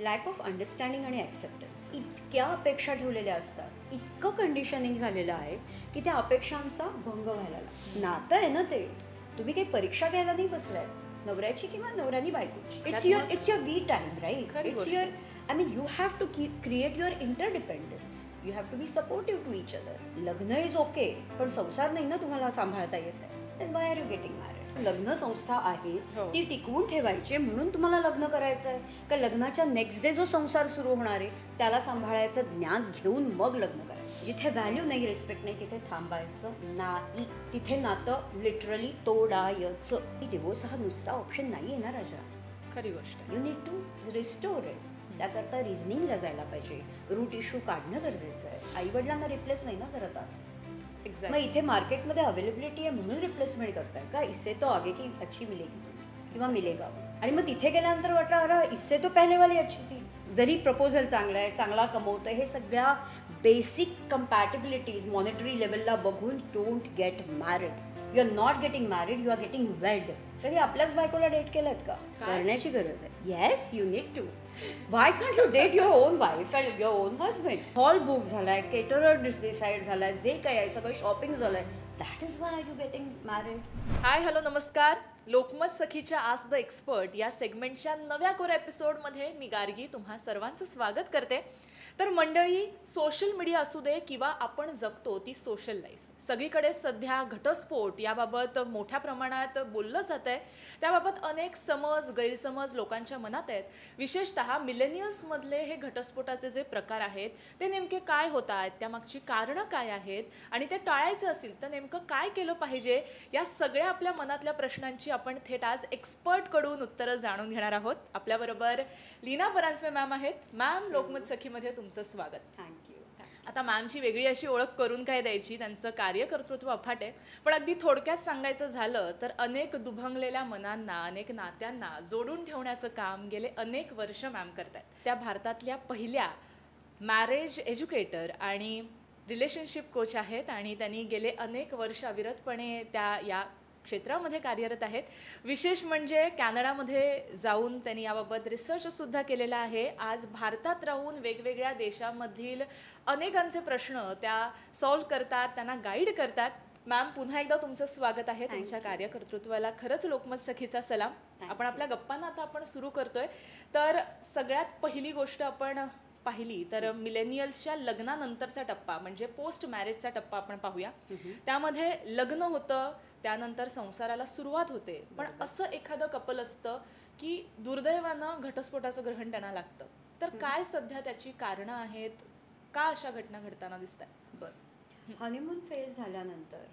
Lack of understanding आणि acceptance. इतक्या अपेक्षा ठेवलेल्या असतात, इतकं कंडिशनिंग झालेलं आहे की त्या अपेक्षांचा भंग व्हायला लागतो. नातं आहे ना ते, तुम्ही काही परीक्षा घ्यायला नाही बसलाय नवऱ्याची किंवा नवऱ्यानी बायकोची. It's your we time, right? It's your, I mean you have to create your interdependence. You have to be supportive to each other. लग्न इज ओके, पण संसार नाही ना तुम्हाला सांभाळता येत आहे, then why are you getting married? लग्न संस्था आहे ती टिकवून ठेवायची म्हणून तुम्हाला लग्न करायचं आहे का लग्नाच्या नेक्स्ट डे जो संसार सुरू होणार आहे त्याला सांभाळायचं ज्ञान घेऊन मग लग्न करायचं? जिथे व्हॅल्यू नाही, रिस्पेक्ट नाही, तिथे थांबायचं नाही. तिथे नातं लिटरली तोडायचं. डिवोर्स हा नुसता ऑप्शन नाही आहे ना राजा. खरी गोष्ट. You need to restore it. त्याकरता रिझनिंगला जायला पाहिजे, रूट इश्यू काढणं गरजेचं आहे. आईवडिलांना रिप्लेस नाही ना करत आहात. मग इथे मार्केटमध्ये अवेलेबिलिटी आहे म्हणून रिप्लेसमेंट करताय का? इससे तो आगे की अच्छी मिलेगी किंवा मिलेगा. आणि मग तिथे गेल्यानंतर वाटलं अरे इससे तो पहले वाली अच्छी थी. जरी प्रपोजल चांगला आहे, चांगला कमवतोय, हे सगळ्या बेसिक कम्पॅटिबिलिटीज मॉनिटरी लेवलला बघून don't get married. You are not getting married, you are getting weld. कधी आपल्याच बायकोला डेट केलं का? करण्याची गरज आहे. Yes, you need to. Why can't you date your own wife and your own husband? Hall book झालाय, केटरर डिसाईड झालाय, जे काही आहे सगळं शॉपिंग झालंय. That is Y you getting married. High, hello, नमस्कार. लोकमत सखीच्या आज द एक्सपर्ट या सेगमेंटच्या नव्या कोऱ्या एपिसोडमध्ये मी गार्गी तुम्हा सर्वांचं स्वागत करते. तर मंडळी, सोशल मीडिया असू दे किंवा आपण जगतो ती सोशल लाईफ, सगळीकडे सध्या घटस्फोट याबाबत मोठ्या प्रमाणात बोललं जात आहे. त्याबाबत अनेक समज गैरसमज लोकांच्या मनात आहेत. विशेषतः मिलेनियल्समधले हे घटस्फोटाचे जे प्रकार आहेत ते नेमके काय होत आहेत, त्यामागची कारणं काय आहेत आणि ते टाळायचं असेल तर नेमकं काय केलं पाहिजे, या सगळ्या आपल्या मनातल्या प्रश्नांची आपण थेट आज एक्सपर्टकडून उत्तरं जाणून घेणार आहोत. आपल्याबरोबर लीना परांजपे मॅम आहेत. मॅम, लोकमत सखीमध्ये तुमचं स्वागत. थँक्यू. आता मॅमची वेगळी अशी ओळख करून काय द्यायची, त्यांचं कार्यकर्तृत्व अफाट आहे. पण अगदी थोडक्यात सांगायचं झालं तर अनेक दुभंगलेल्या मनांना, अनेक नात्यांना जोडून ठेवण्याचं काम गेले अनेक वर्ष मॅम करतात. त्या भारतातल्या पहिल्या मॅरेज एज्युकेटर आणि रिलेशनशिप कोच आहेत आणि त्यांनी गेले अनेक वर्ष अविरतपणे या क्षेत्रामध्ये कार्यरत आहेत. विशेष म्हणजे कॅनडामध्ये जाऊन त्यांनी याबाबत रिसर्चसुद्धा केलेला आहे. आज भारतात राहून वेगवेगळ्या देशांमधील अनेकांचे प्रश्न त्या सॉल्व्ह करतात, त्यांना गाईड करतात. मॅम, पुन्हा एकदा तुमचं स्वागत आहे. तुमच्या कार्यकर्तृत्वाला खरंच लोकमत सखीचा सलाम. आपण आपल्या गप्पांना आता आपण सुरू करतोय. तर सगळ्यात पहिली गोष्ट आपण पाहिली तर मिलेनियल्सच्या लग्नानंतरचा टप्पा म्हणजे पोस्ट मॅरेजचा टप्पा आपण पाहूया. त्यामध्ये लग्न होतं, त्यानंतर संसाराला सुरुवात होते. पण असं एखादं कपल असतं की दुर्दैवानं घटस्फोटाचं ग्रहण त्यांना लागतं. तर काय सध्या त्याची कारणं आहेत, का अशा घटना घडताना दिसत आहेत? बरं, हनीमून फेज झाल्यानंतर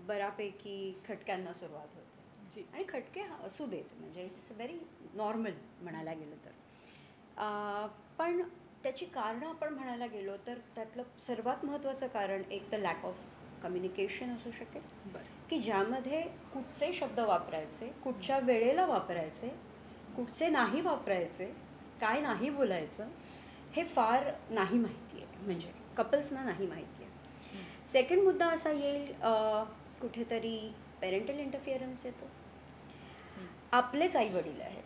बऱ्यापैकी खटक्यांना सुरुवात होते. आणि खटके असू देत, म्हणजे इट्स व्हेरी नॉर्मल म्हणायला गेलं तर. पण त्याची कारणं आपण म्हणायला गेलो तर त्यातलं सर्वात महत्त्वाचं कारण एक तर लॅक ऑफ कम्युनिकेशन असू शकेल. की ज्यामध्ये कुठचे शब्द वापरायचे, कुठच्या वेळेला वापरायचे, कुठचे नाही वापरायचे, काय नाही बोलायचं, हे फार नाही माहिती आहे. म्हणजे कपल्सना नाही माहिती आहे. सेकंड मुद्दा असा येईल, कुठेतरी पेरेंटल इंटरफिअरन्स येतो. आपलेच आईवडील आहेत,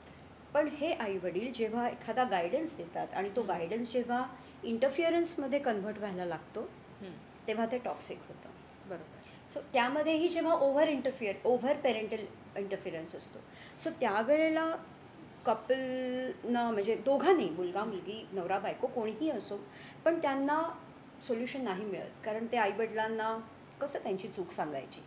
पण हे आईवडील जेव्हा एखादा गायडन्स देतात आणि तो गायडन्स जेव्हा इंटरफिअरन्समध्ये कन्व्हर्ट व्हायला लागतो तेव्हा ते टॉक्सिक होतं. बरोबर. सो त्यामध्येही जेव्हा ओव्हर पेरेंटल इंटरफिअरन्स असतो, सो त्यावेळेला कपलना, म्हणजे दोघांनी, मुलगा मुलगी, नवरा बायको, कोणीही असो, पण त्यांना सोल्युशन नाही मिळत. कारण ते आईवडिलांना कसं त्यांची चूक सांगायची,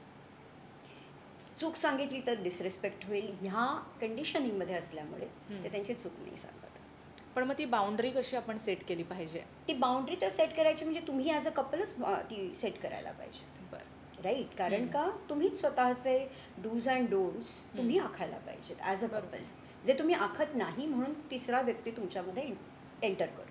चूक सांगितली तर डिसरिस्पेक्ट होईल, ह्या कंडिशनिंगमध्ये असल्यामुळे ते त्यांची चूक नाही सांगत. पण मग ती बाउंड्री कशी आपण सेट केली पाहिजे? ती बाउंड्री तर सेट करायची म्हणजे तुम्ही ॲज अ कपलच ती सेट करायला पाहिजे. बरं, राईट? कारण का तुम्हीच स्वतःचे डूज अँड डोंट्स तुम्ही आखायला पाहिजेत ॲज अ कपल. जे तुम्ही आखत नाही म्हणून तिसरा व्यक्ती तुमच्यामध्ये एंटर करतो.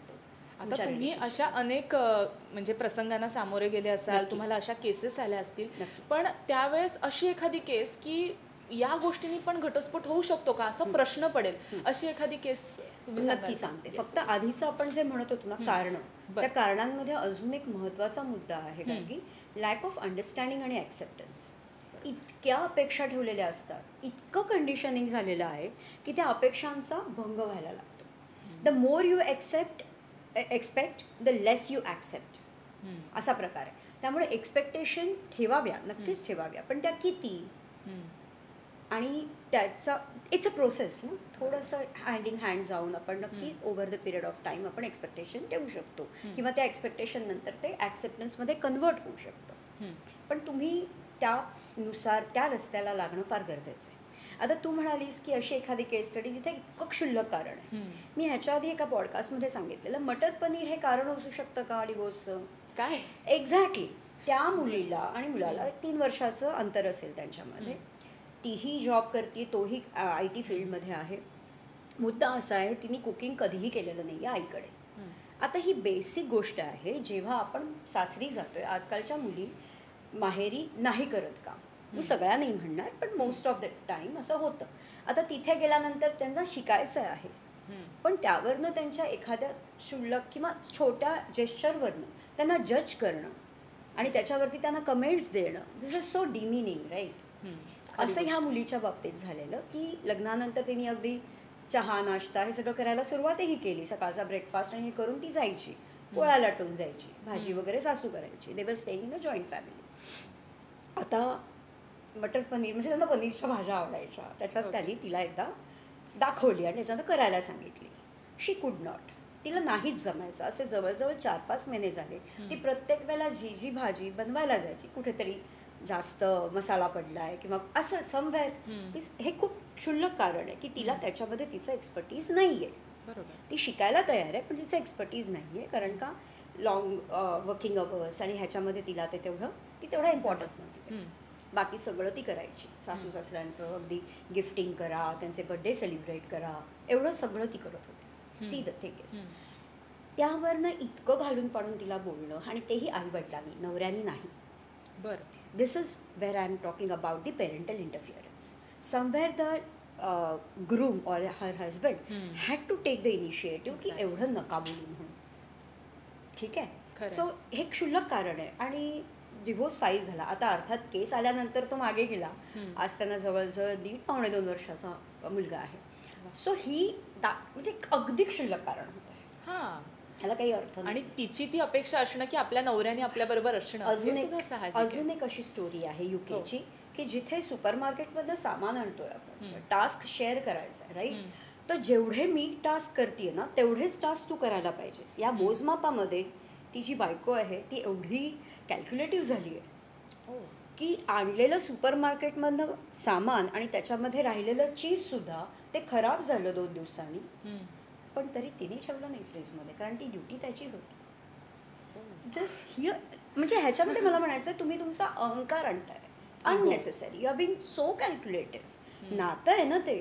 आता तुम्ही अशा अनेक म्हणजे प्रसंगांना सामोरे गेले असाल, तुम्हाला अशा केसेस आल्या असतील. पण त्यावेळेस अशी एखादी केस की या गोष्टींनी पण घटस्फोट होऊ शकतो का, असा प्रश्न पडेल, अशी एखादी केस तुम्ही? नक्की सांगते. फक्त आधीचं आपण जे म्हणत होतो ना कारणं, त्या कारणांमध्ये अजून एक महत्त्वाचा मुद्दा आहे की लॅक ऑफ अंडरस्टँडिंग आणि ॲक्सेप्टन्स. इतक्या अपेक्षा ठेवलेल्या असतात, इतकं कंडिशनिंग झालेलं आहे की त्या अपेक्षांचा भंग व्हायला लागतो. The more you expect the less you accept, असा प्रकार आहे. त्यामुळे एक्सपेक्टेशन ठेवाव्या, नक्कीच ठेवाव्या, पण त्या किती आणि त्याचा इट्स अ प्रोसेस ना. थोडंसं हँड इन हँड जाऊन आपण नक्कीच over the period of time आपण एक्सपेक्टेशन ठेवू शकतो किंवा त्या एक्सपेक्टेशन नंतर ते ॲक्सेप्टन्समध्ये कन्व्हर्ट होऊ शकतं. पण तुम्ही त्यानुसार त्या रस्त्याला लागणं फार गरजेचं आहे. आता तू म्हणालीस की अशी एखादी केस स्टडी जिथे इतकं क्षुल्लक कारण आहे. मी ह्याच्या आधी एका पॉडकास्टमध्ये सांगितलेलं मटर पनीर हे कारण असू शकतं का डिवोर्सचं? काय एक्झॅक्टली. त्या मुलीला आणि मुलाला 3 वर्षाचं अंतर असेल त्यांच्यामध्ये. तीही जॉब करते, तोही IT फील्डमध्ये आहे. मुद्दा असा आहे तिने कुकिंग कधीही केलेलं नाही आहे आईकडे. आता ही बेसिक गोष्ट आहे. जेव्हा आपण सासरी जातोय, आजकालच्या मुली माहेरी नाही करत काम. मी सगळ्या नाही म्हणणार, पण मोस्ट ऑफ द टाईम असं होतं. आता तिथे गेल्यानंतर त्यांना शिकायचं आहे, पण त्यावरनं त्यांच्या एखाद्या क्षुल्लक किंवा छोट्या जेस्चरवरनं त्यांना जज करणं आणि त्याच्यावरती त्यांना कमेंट्स देणं, दिस इज सो डिमिनिंग, राईट? असं ह्या मुलीच्या बाबतीत झालेलं की लग्नानंतर तिने अगदी चहा नाश्ता हे सगळं करायला सुरुवातही केली. सकाळचा ब्रेकफास्ट आणि हे करून ती जायची, पोळ्या लाटून जायची, भाजी वगैरे सासू करायची. They were staying in a joint family. आता मटर पनीर म्हणजे त्यांना पनीरच्या भाज्या आवडायच्या, त्याच्यात त्यांनी तिला एकदा दाखवली आणि त्याच्यानंतर करायला सांगितली. शी कुड नॉट, तिला नाहीच जमायचं. असे जवळजवळ 4-5 महिने झाले. ती प्रत्येक वेळेला जी भाजी बनवायला जायची, कुठेतरी जास्त मसाला पडलाय किंवा असं समवेअर. हे खूप क्षुल्लक कारण आहे की तिला त्याच्यामध्ये तिचं एक्सपर्टीज नाही आहे. बरोबर. ती शिकायला तयार आहे, पण तिचं एक्सपर्टीज नाही आहे. कारण का लॉंग वर्किंग अवर्स आणि ह्याच्यामध्ये तिला ती तेवढा इम्पॉर्टन्स नव्हती. बाकी सगळं ती करायची. सासू सासऱ्यांचं अगदी गिफ्टिंग करा, त्यांचे बड्डे सेलिब्रेट करा, एवढं सगळं ती करत होती. सी द थिंग इज, त्यावरनं इतकं घालून पाडून तिला बोलणं, आणि तेही आईवडिलांनी, नवऱ्यानी नाही. बरं. This is where I am talking about the parental interference. Somewhere the groom or her husband had to take the initiative की एवढं नका बोलू म्हणून. ठीक आहे. सो हे क्षुल्लक कारण आहे आणि डिव्होर्स फाईल झाला. आता अर्थात केस आल्यानंतर तो मागे गेला. आज त्यांना जवळजवळ 1.5-2 वर्षाचा मुलगा आहे. सो ही म्हणजे अगदी क्षुल्लक कारण होतं. हां, ह्याला काही अर्थ आणि तिची ती अपेक्षा असणं की आपल्या नवऱ्याने आपल्याबरोबर असणं. अजून एक अशी स्टोरी आहे युकेची की जिथे सुपरमार्केटमधनं सामान आणतोय आपण, टास्क शेअर करायचा आहे, राईट? तर जेवढे मी टास्क करते ना तेवढेच टास्क तू करायला पाहिजेस. या मोजमापामध्ये ती जी बायको आहे ती एवढी कॅल्क्युलेटिव्ह झाली आहे की आणलेलं सुपरमार्केटमधनं सामान आणि त्याच्यामध्ये राहिलेलं चीजसुद्धा ते खराब झालं 2 दिवसांनी, पण तरी तिने ठेवलं नाही फ्रीजमध्ये, कारण ती ड्युटी त्याची होती. दिस हिअर म्हणजे ह्याच्यामध्ये मला म्हणायचं आहे, तुम्ही तुमचा अहंकार आणताय unnecessary. You are being so calculative. नातं आहे ना ते,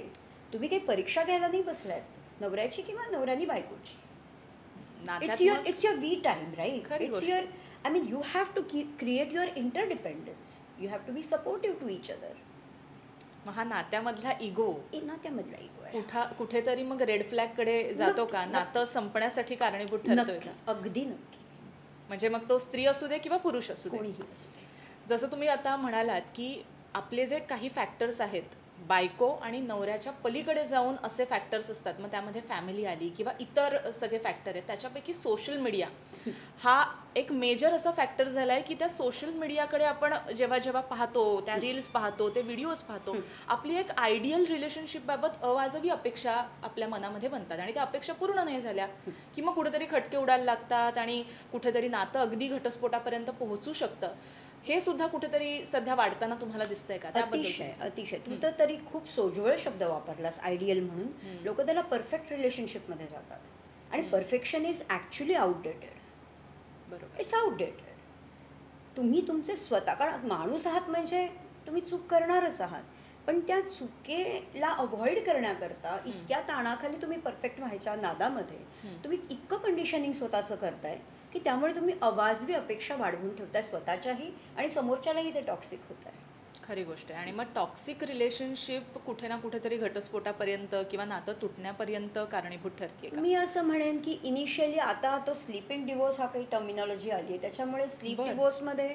तुम्ही काही परीक्षा घ्यायला नाही बसलात नवऱ्याची किंवा नवऱ्यानी बायकोची. It's your we time, right? It's your, I mean you have to create your interdependence. You have to be supportive to each other. हा नात्यामधला इगो कुठेतरी मग रेड फ्लॅग कडे जातो का? नातं संपण्यासाठी कारणीभूत ठरतोय का? अगदी नक्की. म्हणजे मग तो स्त्री असू दे किंवा पुरुष असू दे, कोणीही असू दे. जसं तुम्ही आता म्हणालात की आपले जे काही फॅक्टर्स आहेत, बायको आणि नवऱ्याच्या पलीकडे जाऊन असे फॅक्टर्स असतात. मग त्यामध्ये फॅमिली आली किंवा इतर सगळे फॅक्टर आहेत. त्याच्यापैकी सोशल मीडिया हा एक मेजर असा फॅक्टर झाला आहे की त्या सोशल मीडियाकडे आपण जेव्हा जेव्हा पाहतो, त्या रील्स पाहतो, ते व्हिडिओज पाहतो, आपली एक आयडियल रिलेशनशिपबाबत अवाजवी अपेक्षा आपल्या मनामध्ये बनतात आणि त्या अपेक्षा पूर्ण नाही झाल्या की मग कुठेतरी खटके उडायला लागतात आणि कुठेतरी नातं अगदी घटस्फोटापर्यंत पोहोचू शकतं. हे सुद्धा कुठेतरी सध्या वाढताना तुम्हाला दिसतंय का? अतिशय. तू तर तरी खूप सोज्वळ शब्द वापरलास, आयडियल म्हणून. लोक त्याला परफेक्ट रिलेशनशिपमध्ये जातात आणि परफेक्शन इज ॲक्च्युली आउटडेटेड. बरोबर, इट्स आउटडेटेड. तुम्ही तुमचे स्वतः, कारण माणूस आहात म्हणजे तुम्ही चूक करणारच आहात, पण त्या चुकीला अवॉइड करण्याकरता इतक्या ताणाखाली तुम्ही परफेक्ट व्हायच्या नादामध्ये तुम्ही इतकं कंडिशनिंग स्वतःचं करताय की त्यामुळे तुम्ही अवाजवी अपेक्षा वाढवून ठेवताय स्वतःच्याही आणि समोरच्यालाही ते टॉक्सिक होत आहे. खरी गोष्ट आहे. आणि मग टॉक्सिक रिलेशनशिप कुठे ना कुठेतरी घटस्फोटापर्यंत किंवा नातं तुटण्यापर्यंत कारणीभूत ठरते. मी असं म्हणेन की इनिशियली आता तो स्लीपिंग डिवोर्स हा काही टर्मिनॉलॉजी आली आहे, त्याच्यामुळे स्लीप डिवोर्समध्ये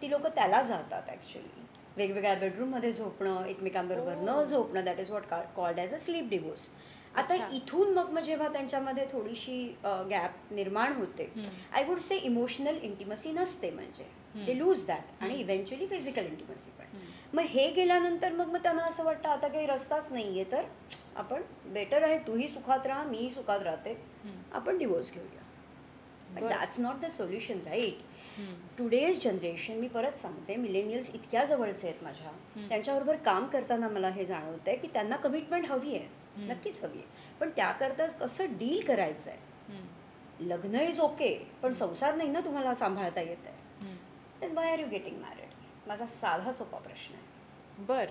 ती लोक त्याला जातात. ॲक्च्युली वेगवेगळ्या बेडरूममध्ये झोपणं, एकमेकांबरोबर न झोपणं, that is what called as a slip divorce. आता इथून मग जेव्हा त्यांच्यामध्ये थोडीशी गॅप निर्माण होते, I would say emotional intimacy नसते, म्हणजे दे लूज दॅट, आणि इव्हेंच्युअली फिजिकल इंटिमसी पण. मग हे गेल्यानंतर मग त्यांना असं वाटतं आता काही रस्ताच नाही आहे, तर आपण बेटर आहे तूही सुखात राहा, मीही सुखात राहते, आपण डिवोर्स घेऊया. But that's not the solution, right? Today's generation, मी परत सांगते, मिलेनियल्स इतक्या जवळचे आहेत माझ्या, त्यांच्याबरोबर काम करताना मला हे जाणवतं आहे की त्यांना कमिटमेंट हवी आहे, नक्कीच हवी आहे, पण त्याकरताच कसं डील करायचं आहे. लग्न इज ओके, पण संसार नाही ना तुम्हाला सांभाळता येत आहे, then why are you getting married? माझा साधा सोपा प्रश्न आहे.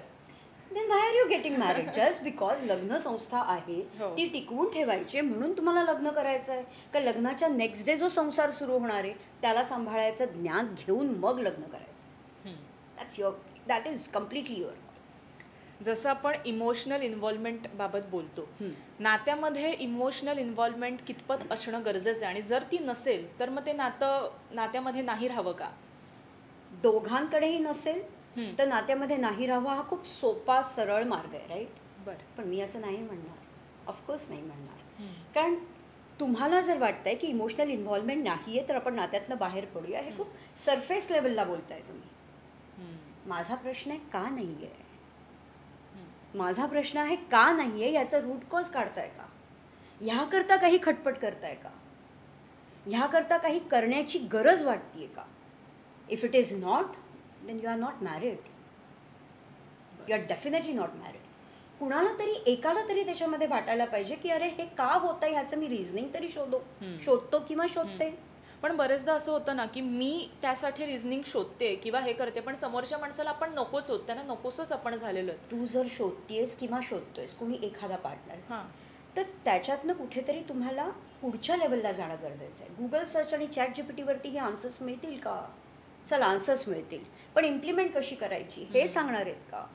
Then why are you getting married? Just because लग्न संस्था आहे ती टिकवून ठेवायची म्हणून तुम्हाला लग्न करायचं आहे, का लग्नाच्या नेक्स्ट डे जो संसार सुरू होणार आहे त्याला सांभाळायचं ज्ञान घेऊन मग लग्न करायचं? That is completely your. जसं आपण इमोशनल इन्व्हॉल्वमेंट बाबत बोलतो, नात्यामध्ये इमोशनल इन्व्हॉल्वमेंट कितपत असणं गरजेचं आहे, आणि जर ती नसेल तर मग ते नात्यामध्ये नाही राहावं का? दोघांकडेही नसेल तर नात्यामध्ये नाही राहावं हा खूप सोपा सरळ मार्ग आहे, राईट? बरं, पण मी असं नाही म्हणणार, ऑफकोर्स नाही म्हणणार. कारण तुम्हाला जर वाटतंय की इमोशनल इन्व्हॉल्वमेंट नाही आहे तर आपण नात्यातनं बाहेर पडूया, हे खूप सरफेस लेवलला बोलताय तुम्ही. माझा प्रश्न आहे का नाही आहे? माझा प्रश्न आहे का नाही आहे याचा रूट कॉज काढताय का? ह्याकरता काही खटपट करताय का? ह्याकरता काही करण्याची गरज वाटते का? If it is not, then you are not married. You are definitely not married. कुणाला तरी एकाला तरी त्याच्यामध्ये वाटायला पाहिजे की अरे हे का होतं ह्याचं मी रिझनिंग तरी शोधतो किंवा शोधते. पण बरेचदा असं होतं ना की मी त्यासाठी रिझनिंग शोधते किंवा हे करते, पण समोरच्या माणसाला आपण नकोच होत, त्यांना नकोसच आपण झालेलो. तू जर शोधतेस किंवा शोधतोयस कोणी एखादा पार्टनर, तर त्याच्यातनं कुठेतरी तुम्हाला पुढच्या लेवलला जाणं गरजेचं आहे. गुगल सर्च आणि ChatGPT-वरती हे आन्सर्स मिळतील का? चल आन्सर्स मिळतील, पण इम्प्लिमेंट कशी करायची हे सांगणार आहेत का?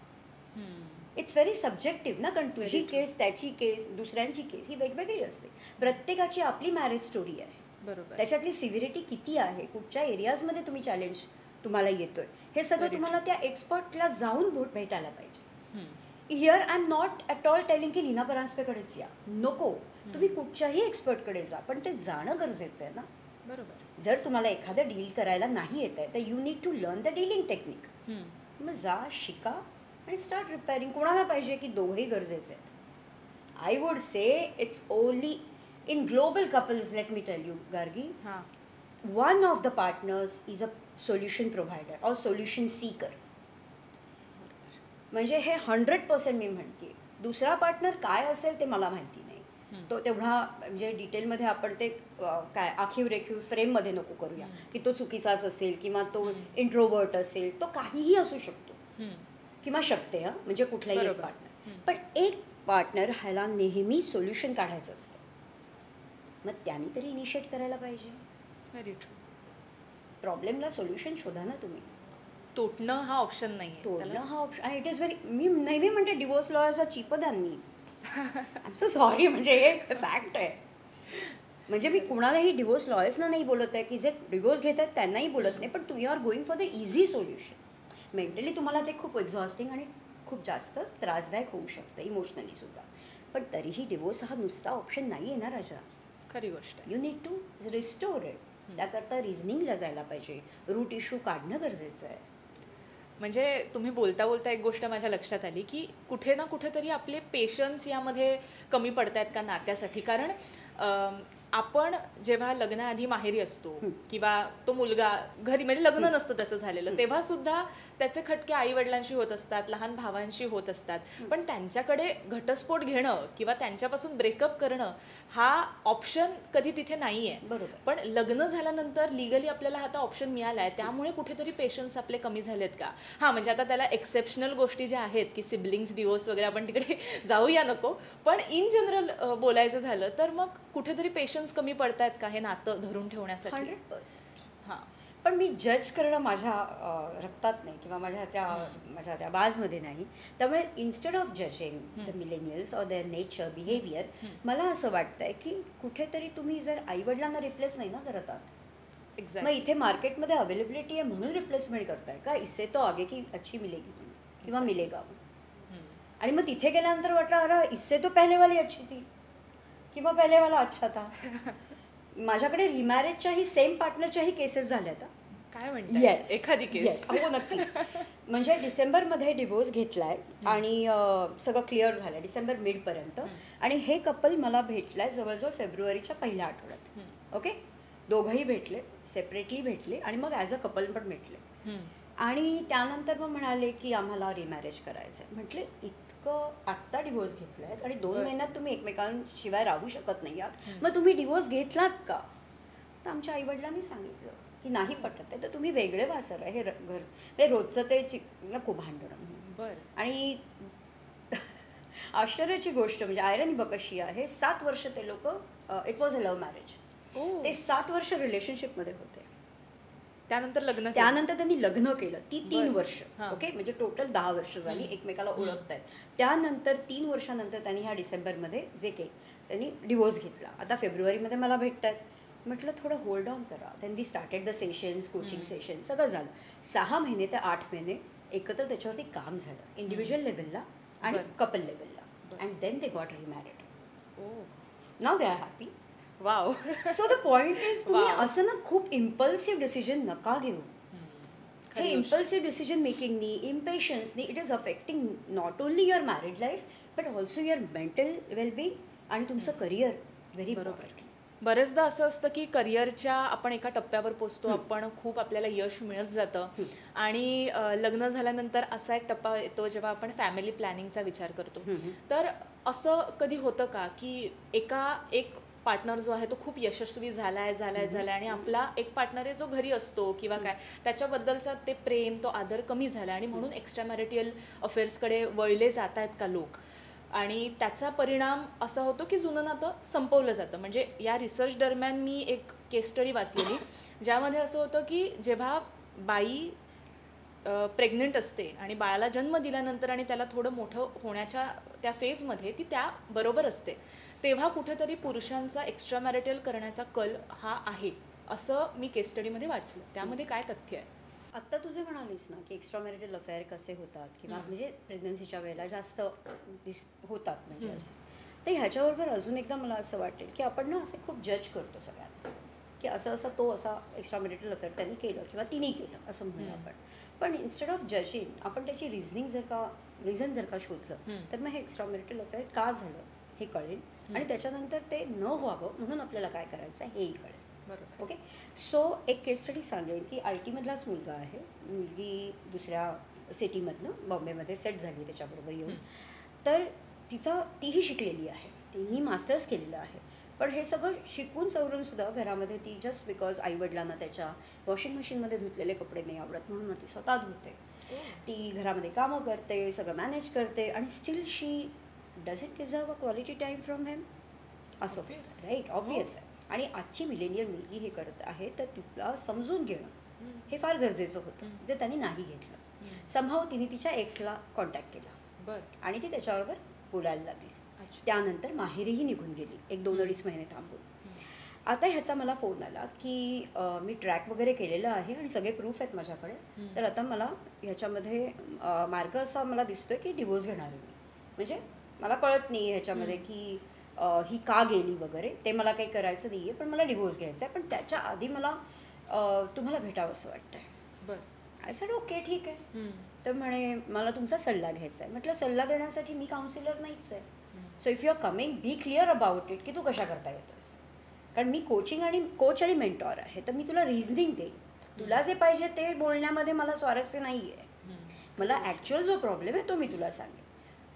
इट्स व्हेरी सब्जेक्टिव्ह ना, कारण तुझी केस, त्याची केस, दुसऱ्यांची केस ही वेगवेगळी असते. प्रत्येकाची आपली मॅरेज स्टोरी आहे, बरोबर. त्याच्यातली सिव्हिरिटी किती आहे, कुठच्या एरियाजमध्ये तुम्ही चॅलेंज तुम्हाला येतोय, हे सगळं तुम्हाला त्या एक्सपर्टला जाऊन भेटायला पाहिजे. Here I am not at all telling की लीना परांजपेकडेच या, नको, तुम्ही कुठच्याही एक्सपर्टकडे जा, पण ते जाणं गरजेचं आहे ना. बरोबर. जर तुम्हाला एखादं डील करायला नाही येत आहे तर you need to learn the dealing technique. मग जा, शिका आणि स्टार्ट रिपेअरिंग. कोणाला पाहिजे की दोघंही गरजेचे आहेत. I would say it's only in global couples. Let me tell you Gargi, one of the partners is a solution provider और सोल्युशन सीकर. म्हणजे हे 100% मी म्हणते. दुसरा पार्टनर काय असेल ते मला माहिती नाही, तो तेवढा म्हणजे डिटेलमध्ये आपण ते काय आखीव रेखीव फ्रेममध्ये नको करूया की तो चुकीचाच असेल किंवा तो इंट्रोवर्ट असेल, तो काहीही असू शकतो किंवा शकते, म्हणजे कुठलाही एक पार्टनर. पण एक पार्टनर ह्याला नेहमी सोल्युशन काढायचं असतं, मग त्यांनी तरी इनिशिएट करायला पाहिजे. Very true. प्रॉब्लेमला सोल्युशन शोधा ना तुम्ही. तोडणं हा ऑप्शन नाही, तोडणं हा ऑप्शन. आणि इट इज व्हेरी, मी नेहमी म्हणते डिवोर्स लॉयर्सचा चिपदान मी. आय एम सो सॉरी, म्हणजे हे फॅक्ट आहे. म्हणजे मी कुणालाही डिवोर्स लॉयर्सना नाही बोलत आहे की जे डिवोर्स घेत आहेत त्यांनाही बोलत नाही, पण तू you are going for the easy solution. Mentally तुम्हाला ते खूप एक्झॉस्टिंग आणि खूप जास्त त्रासदायक होऊ शकतं, इमोशनली सुद्धा. पण तरीही डिवोर्स हा नुसता ऑप्शन नाही आहे ना राजा. खरी गोष्ट. You need to restore it. त्याकरता रिझनिंगला जायला पाहिजे, रूट इश्यू काढणं गरजेचं आहे. म्हणजे तुम्ही बोलता बोलता एक गोष्ट माझ्या लक्षात आली की कुठे ना कुठेतरी आपले पेशन्स यामध्ये कमी पडत आहेत का नात्यासाठी. कारण आपण जेव्हा लग्नाआधी माहेरी असतो किंवा तो मुलगा घरी, म्हणजे लग्न नसतं त्याचं झालेलं, तेव्हा सुद्धा त्याचे खटके आई वडिलांशी होत असतात, लहान भावांशी होत असतात, पण त्यांच्याकडे घटस्फोट घेणं किंवा त्यांच्यापासून ब्रेकअप करणं हा ऑप्शन कधी तिथे नाही आहे. बरोबर. पण लग्न झाल्यानंतर लिगली आपल्याला हा ऑप्शन मिळाला आहे, त्यामुळे कुठेतरी पेशन्स आपले कमी झालेत का? हां, म्हणजे आता त्याला एक्सेप्शनल गोष्टी ज्या आहेत की सिबलिंग्स डिवोर्स वगैरे, आपण तिकडे जाऊया नको, पण इन जनरल बोलायचं झालं तर मग कुठेतरी पेशन्स कमी पडतायत का हे नातं धरून ठेवण्यासाठी? 100%. हां. पण मी जज करणं माझ्या रक्तात नाही किंवा माझ्या त्या बाजमध्ये नाही. त्यामुळे instead of judging the millennials or their nature, behaviour, मला असं वाटतंय की कुठेतरी तुम्ही जर आईवडिलांना रिप्लेस नाही ना करत आहात, मग इथे मार्केटमध्ये अवेलेबिलिटी आहे म्हणून रिप्लेसमेंट करताय का? इससे तो आगे की अच्छी मिलेगी किंवा मिलेगा. आणि मग तिथे गेल्यानंतर वाटलं अरे इससे तो पहले वाली अच्छी थी, किंवा पहिले वाला अच्छा था. माझ्याकडे रिमॅरेजच्याही सेम पार्टनरच्याही केसेस झाल्या आता. काय म्हणते एखादी केस? हो नक्की. म्हणजे डिसेंबरमध्ये डिवोर्स घेतलाय आणि सगळं क्लिअर झालं डिसेंबर मिडपर्यंत. आणि हे कपल मला भेटलाय जवळजवळ फेब्रुवारीच्या पहिल्या आठवड्यात. ओके, दोघंही भेटले, सेपरेटली भेटले आणि मग ॲज अ कपल पण भेटले. आणि त्यानंतर मग म्हणाले की आम्हाला रिमॅरेज करायचं आहे. म्हटले इतकं आत्ता डिवोर्स घेतला आहे आणि 2 महिन्यात तुम्ही एकमेकांशिवाय राहू शकत नाही आहात, मग तुम्ही डिवोर्स घेतलात का? तर आमच्या आईवडिलांनी सांगितलं की नाही पटत आहे तर तुम्ही वेगळे व्हा सर. हे घर हे रोजचं ते नको भांडणं. बरं. आणि आश्चर्याची गोष्ट म्हणजे आयरनी बघ कशी आहे, 7 वर्ष ते लोक, it was a love marriage. ते 7 वर्ष रिलेशनशिपमध्ये होते. त्यानंतर त्यांनी लग्न केलं. ती 3 वर्ष. ओके, म्हणजे टोटल 10 वर्ष झाली एकमेकाला ओळखत आहेत. त्यानंतर 3 वर्षानंतर त्यांनी ह्या डिसेंबरमध्ये जे काही त्यांनी डिवोर्स घेतला. आता फेब्रुवारीमध्ये मला भेटत आहेत. म्हटलं थोडं होल्ड ऑन करा. Then we started the sessions, coaching sessions, सगळं झालं. 6 महिने ते 8 महिने एकत्र त्याच्यावरती काम झालं, इंडिव्हिज्युअल लेवलला आणि कपल लेवलला. And then they got remarried. Now they are happy. Wow. So the point is, तुम्ही असं ना खूप इम्पल्सिव्ह डिसिजन नका घेऊ. हे इम्पल्सिव्ह डिसिजन मेकिंगनी, इम्पेशन्सनी, it is affecting not only your married life but also your mental wellbeing आणि तुमचं करिअर. व्हेरी बरोबर. बरेचदा असं असतं की करिअरच्या आपण एका टप्प्यावर पोचतो, आपण खूप आपल्याला यश मिळत जातं आणि लग्न झाल्यानंतर असा एक टप्पा येतो जेव्हा आपण फॅमिली प्लॅनिंगचा विचार करतो. तर असं कधी होतं का की एक पार्टनर जो आहे तो खूप यशस्वी झालाय आणि आपला एक पार्टनर आहे जो घरी असतो किंवा काय, त्याच्याबद्दलचा ते प्रेम, तो आदर कमी झाला आणि म्हणून एक्स्ट्रा मॅरिटल अफेअर्सकडे वळले जात आहेत का लोक, आणि त्याचा परिणाम असा होतो की जुनं नातं संपवलं जातं. म्हणजे या रिसर्च दरम्यान मी एक केस स्टडी वाचलेली ज्यामध्ये असं होतं की जेव्हा बाई प्रेग्नंट असते आणि बाळाला जन्म दिल्यानंतर आणि त्याला थोडं मोठं होण्याच्या त्या फेजमध्ये ती त्याबरोबर असते, तेव्हा कुठेतरी पुरुषांचा एक्स्ट्रा मॅरिटल करण्याचा कल हा आहे असं मी केस स्टडीमध्ये वाचलं. त्यामध्ये काय तथ्य आहे? आत्ता तुझे म्हणालीस ना की एक्स्ट्रा मॅरिटल अफेअर कसे होतात किंवा म्हणजे प्रेग्नन्सीच्या वेळेला जास्त होतात म्हणजे असं, तर ह्याच्याबरोबर अजून एकदा मला असं वाटेल की आपण ना असे खूप जज करतो सगळ्यात की असं तो असा एक्स्ट्रा मॅरिटल अफेअर त्यांनी केलं किंवा तिने केलं असं म्हणूया आपण. पण इन्स्टेड ऑफ जजिंग आपण त्याची रिझन जर का शोधलं तर मग हे एक्स्ट्रा मॅरिटल अफेअर का झालं हे कळेल आणि त्याच्यानंतर ते न व्हावं म्हणून आपल्याला काय करायचं आहे हेही कळेल. बरोबर. ओके, सो एक केस स्टडी सांगेन की IT मधलाच मुलगा आहे. मुलगी दुसऱ्या सिटीमधनं बॉम्बेमध्ये सेट झाली त्याच्याबरोबर येऊन. तर तीही शिकलेली आहे, तिने मास्टर्स केलेलं आहे. पण हे सगळं शिकून सवरून सुद्धा घरामध्ये ती जस्ट बिकॉज आईवडिलांना त्याच्या वॉशिंग मशीनमध्ये धुतलेले कपडे नाही आवडत म्हणून ती स्वतः धुते. ती घरामध्ये कामं करते, सगळं मॅनेज करते आणि still she doesn't deserve a quality time from him. असं राईट, ऑब्वियस आहे. आणि आजची मिलेनियल मुलगी हे करत आहे तर तिला समजून घेणं हे फार गरजेचं होतं, जे त्यांनी नाही घेतलं. समहाव तिने तिच्या एक्सला कॉन्टॅक्ट केला आणि ती त्याच्याबरोबर बोलायला लागली. त्यानंतर माहेरीही निघून गेली 1-2-2.5 महिने थांबून. आता ह्याचा मला फोन आला की मी ट्रॅक वगैरे केलेलं आहे आणि सगळे प्रूफ आहेत माझ्याकडे, तर आता मला ह्याच्यामध्ये मार्ग असा मला दिसतोय की डिवोर्स घेणार आहे मी. म्हणजे मला कळत नाही ह्याच्यामध्ये की ही का गेली वगैरे, ते मला काही करायचं नाही आहे, पण मला डिवोर्स घ्यायचा आहे. पण त्याच्या आधी मला तुम्हाला भेटावं असं वाटतं आहे. बरं. आय सेड ओके ठीक आहे. तर म्हणे मला तुमचा सल्ला घ्यायचा आहे. म्हटलं सल्ला देण्यासाठी मी काउन्सिलर नाहीच आहे. So if you are coming be clear about it की तू कशा करता येतोस. कारण मी कोच आणि मेंटॉर आहे, तर मी तुला रिझनिंग देईन. तुला जे पाहिजे ते बोलण्यामध्ये मला स्वारस्य नाही आहे. मला ॲक्च्युअल जो प्रॉब्लेम आहे तो मी तुला सांगेन.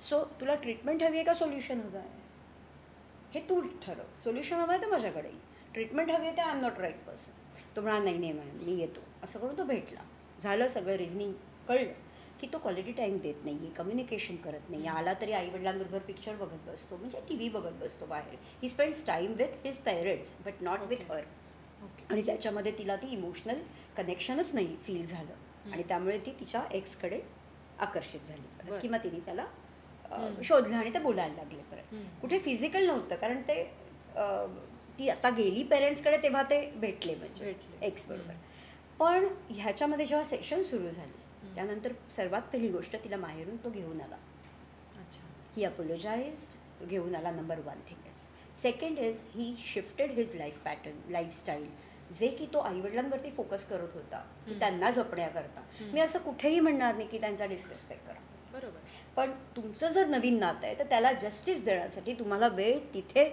सो तुला ट्रीटमेंट हवी आहे का सोल्युशन हवं आहे हे तू ठरव. सोल्युशन हवं आहे तर माझ्याकडे, ट्रीटमेंट हवी आहे तर I am not right person. तो म्हणा नाही मॅम मी येतो. असं करून तो भेटला. झालं सगळं रिझनिंग कळलं की तो क्वालिटी टाईम देत नाही आहे, कम्युनिकेशन करत नाही. आला तरी आईवडिलांबरोबर पिक्चर बघत बसतो, म्हणजे TV बघत बसतो बाहेर. He spends time with his parents but not with her. आणि त्याच्यामध्ये तिला ती इमोशनल कनेक्शनच नाही फील झालं आणि त्यामुळे ती तिच्या एक्सकडे आकर्षित झाली किंवा तिने त्याला शोधलं आणि ते बोलायला लागले परत. कुठे फिजिकल नव्हतं कारण ते ती आता गेली पेरेंट्सकडे तेव्हा ते भेटले म्हणजे एक्स बरोबर. पण ह्याच्यामध्ये जेव्हा सेशन सुरू झाली त्यानंतर सर्वात पहिली गोष्ट तिला माहेरून तो घेऊन आला. ही अपोलोजाइज्ड, घेऊन आला. Number 1 thing is. Second is he shifted his life pattern, lifestyle, जे की तो आईवडिलांवरती फोकस करत होता की त्यांना जपण्याकरता. मी असं कुठेही म्हणणार नाही की त्यांचा डिसरेस्पेक्ट करा, बरोबर, पण तुमचं जर नवीन नातं आहे तर त्याला जस्टिस देण्यासाठी तुम्हाला वेळ तिथे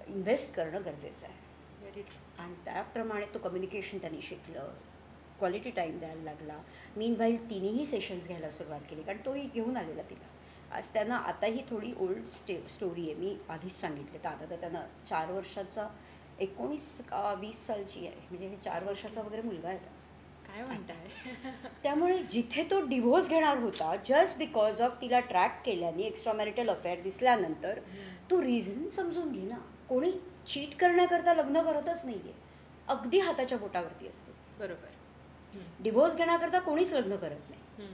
इन्व्हेस्ट करणं गरजेचं आहे. Very true. आणि त्याप्रमाणे तो कम्युनिकेशन त्यांनी शिकलं, क्वालिटी टाईम द्यायला लागला. मीनवाईल तिनेही सेशन्स घ्यायला सुरुवात केली, कारण तोही घेऊन आलेला तिला. आज त्यांना आताही थोडी ओल्ड स्टोरी आहे, मी आधीच सांगितले. तर आता तर त्यांना 4 वर्षाचा 19-20 सालची आहे, म्हणजे हे 4 वर्षाचा वगैरे मुलगा आहे. काय म्हणताय? त्यामुळे जिथे तो डिव्होर्स घेणार होता जस्ट बिकॉज ऑफ तिला ट्रॅक केल्याने, एक्स्ट्रा मॅरिटल अफेअर दिसल्यानंतर, तू रिझन समजून घे ना. कोणी चीट करण्याकरता लग्न करतच नाही आहे, अगदी हाताच्या बोटावरती असते. बरोबर. डिव्होर्स घेण्याकरता कोणीच लग्न करत नाही.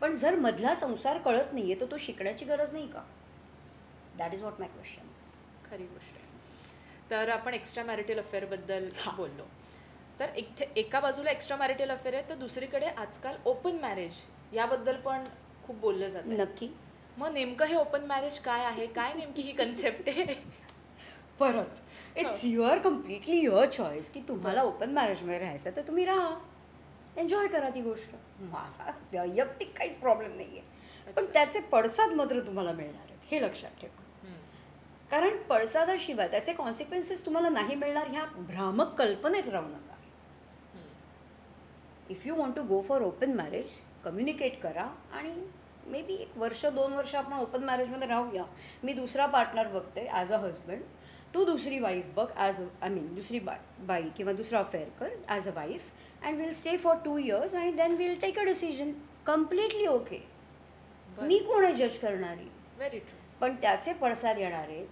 पण जर मधला संसार कळत नाही आहे तर तो शिकण्याची गरज नाही का? That is what my question is. खरी गोष्ट आहे. तर आपण एक्स्ट्रा मॅरिटल अफेअरबद्दल बोललो. तर एका बाजूला एक्स्ट्रा मॅरिटल अफेअर आहे, तर दुसरीकडे आजकाल ओपन मॅरेज याबद्दल पण खूप बोललं जातं. नक्की. मग नेमकं हे ओपन मॅरेज काय आहे, काय नेमकी ही कन्सेप्ट आहे? परत it's your completely your choice की तुम्हाला ओपन मॅरेजमध्ये राहायचं तर तुम्ही राहा, एन्जॉय करा ती गोष्ट. माझा वैयक्तिक काहीच प्रॉब्लेम नाही आहे, पण त्याचे पडसाद मात्र तुम्हाला मिळणार आहेत, हे लक्षात ठेवा. कारण पडसादाशिवाय त्याचे कॉन्सिक्वेन्सेस तुम्हाला नाही मिळणार ह्या भ्रामक कल्पनेत राहू नका. If you want to go for open marriage, communicate करा आणि मे बी 1 वर्ष 2 वर्ष आपण ओपन मॅरेजमध्ये राहूया. मी दुसरा पार्टनर बघते ॲज अ हजबंड, तू दुसरी वाईफ बघ ॲज दुसरी बाई किंवा दुसरा अफेअर कर as a wife, and will stay for 2 years आणि then will take a decision. Completely okay. मी कोण आहे जज करणारी? Very true. पण त्याचे पडसाद येणार आहेत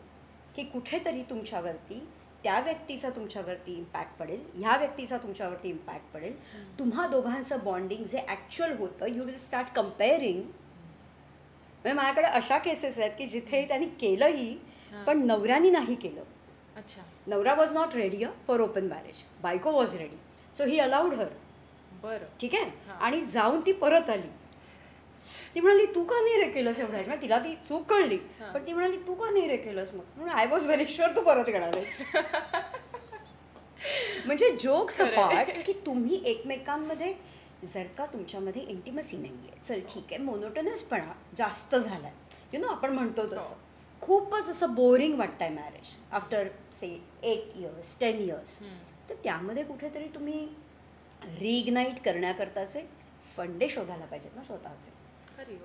की कुठेतरी तुमच्यावरती त्या व्यक्तीचा तुमच्यावरती इम्पॅक्ट पडेल, ह्या व्यक्तीचा तुमच्यावरती इम्पॅक्ट पडेल. तुम्हा दोघांचं बॉन्डिंग जे ॲक्च्युअल होतं, यू विल स्टार्ट कम्पेअरिंग. म्हणजे माझ्याकडे अशा केसेस आहेत की जिथे त्यांनी केलंही पण नवऱ्यानी नाही केलं. अच्छा. नवरा was not ready for open marriage, बायको was ready, so he allowed her. बरं. ठीक आहे. आणि जाऊन ती परत आली. ती म्हणाली तू का नाही रे केलंस एवढं? म्हणजे तिला ती चूक कळली, पण ती म्हणाली तू का नाही रे केलंस? मग म्हणून आय वॉज व्हेरी शुअर तू परत येणार आहेस. म्हणजे जोक्स अपार्ट, की तुम्ही एकमेकांमध्ये जर का तुमच्यामध्ये इंटिमसी नाही आहे, चल ठीक आहे, मोनोटोनसपणा जास्त झाला आहे, यु नो, आपण म्हणतो तसं खूपच असं बोरिंग वाटतं आहे मॅरेज आफ्टर से 8 years 10 years, तर त्यामध्ये कुठेतरी तुम्ही रिइग्नाईट करण्याकरताचे फंडे शोधायला पाहिजेत ना स्वतःचे.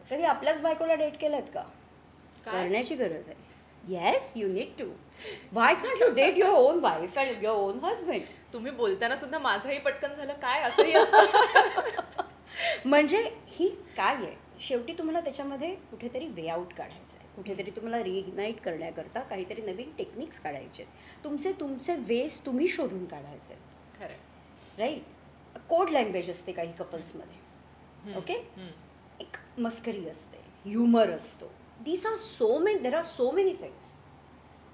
कधी आपल्याच बायकोला डेट केलं का? करण्याची गरज आहे. Yes, you need to. Why can't you date your own wife and your own husband? तुम्ही बोलताना सुद्धा माझंही पटकन झालं काय असंही असतं. म्हणजे ही काय आहे, शेवटी तुम्हाला त्याच्यामध्ये कुठेतरी वे आउट काढायचं आहे, कुठेतरी तुम्हाला रिइग्नाईट करण्याकरता काहीतरी नवीन टेक्निक्स काढायचे आहेत, तुमचे वेज तुम्ही शोधून काढायचे आहेत. खरं. राईट. कोड लँग्वेज असते काही कपल्समध्ये. ओके. एक मस्करी असते, ह्युमर असतो. There are so many things.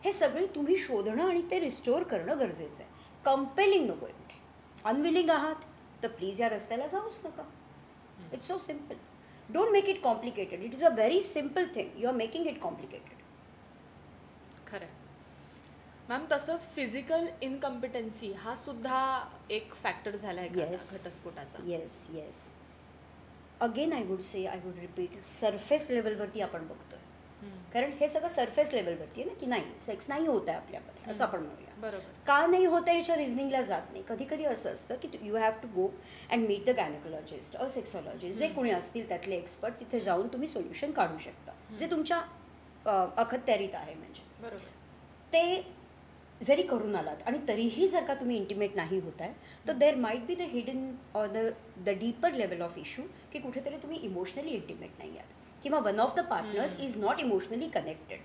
हे सगळे तुम्ही शोधणं आणि ते रिस्टोअर करणं गरजेचं आहे. कंपेलिंग नको आहे कुठे. अनविलिंग आहात तर प्लीज या रस्त्याला जाऊच नका. It's so simple. Don't make it complicated. It is a very simple thing. You are making it complicated. खरं. मॅम, तसंच फिजिकल इनकॉम्पिटन्सी हा सुद्धा एक फॅक्टर झाला आहे घटस्फोटाचा. Yes yes. Again I would repeat, surface लेवलवरती आपण बघतोय. कारण हे सगळं सरफेस लेवलवरती आहे ना, की नाही सेक्स नाही होत आहे आपल्यामध्ये, असं आपण म्हणूया. बरोबर. का नाही होत आहे याच्या रिझनिंगला जात नाही. कधी कधी असं असतं की you have to go and meet the gynaecologist और सेक्सॉलॉजिस्ट, जे कोणी असतील त्यातले एक्सपर्ट. तिथे जाऊन तुम्ही सोल्युशन काढू शकता जे तुमच्या अखत्यारीत आहे. म्हणजे बरोबर. ते जरी करून आलात आणि तरीही जर का तुम्ही इंटिमेट नाही होत आहे, तर there might be the hidden or the deeper level of issue, की कुठेतरी तुम्ही इमोशनली इंटिमेट नाही आहात किंवा one of the partners is not emotionally connected.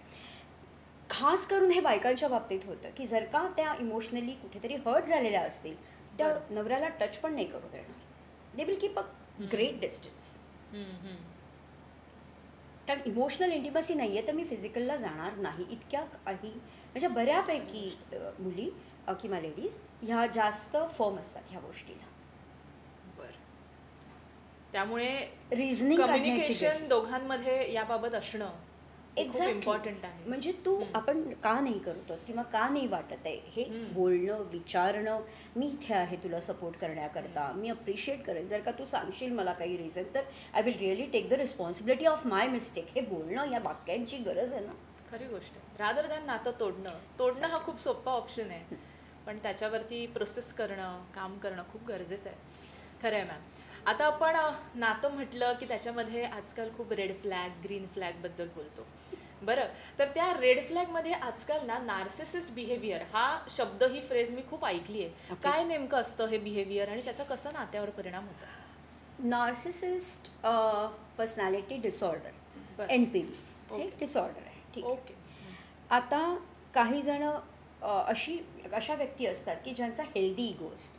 खास करून हे बायकांच्या बाबतीत होतं की जर का त्या इमोशनली कुठेतरी हर्ट झालेल्या असतील, त्या नवऱ्याला टच पण नाही करू देणार. They will keep a great distance. कारण इमोशनल इंटिमसी नाही आहे तर मी फिजिकलला जाणार नाही. इतक्या काही म्हणजे बऱ्यापैकी मुली किंवा लेडीज ह्या जास्त फर्म असतात ह्या गोष्टीला. बरं. त्यामुळे रिझनिंग कम्युनिकेशन दोघांमध्ये याबाबत असणं खूप इम्पॉर्टंट आहे. म्हणजे तू आपण का नाही करतो किंवा का नाही वाटत आहे हे बोलणं, विचारणं, मी इथे आहे तुला सपोर्ट करण्याकरता, मी अप्रिशिएट करेन जर का तू सांगशील मला काही रिझन, तर I will really take the responsibility of my mistake. हे बोलणं, या वाक्यांची गरज आहे ना. खरी गोष्ट आहे. रादर दॅन नातं तोडणं हा खूप सोपा ऑप्शन आहे, पण त्याच्यावरती प्रोसेस करणं, काम करणं खूप गरजेचं आहे. खरं आहे मॅम. आता आपण नातं म्हटलं की त्याच्यामध्ये आजकाल खूप रेड फ्लॅग, ग्रीन फ्लॅगबद्दल बोलतो. बरं, तर त्या रेड फ्लॅगमध्ये आजकाल ना नार्सिसिस्ट बिहेवियर हा शब्द, ही फ्रेज मी खूप ऐकली आहे. काय नेमकं असतं हे बिहेवियर आणि त्याचा कसा नात्यावर परिणाम होतो? नार्सिसिस्ट पर्सनॅलिटी डिसऑर्डर, NPD, हे डिसऑर्डर आहे. ठीक. ओके. आता काही जण अशा व्यक्ती असतात की ज्यांचा हेल्दी इगो असतो.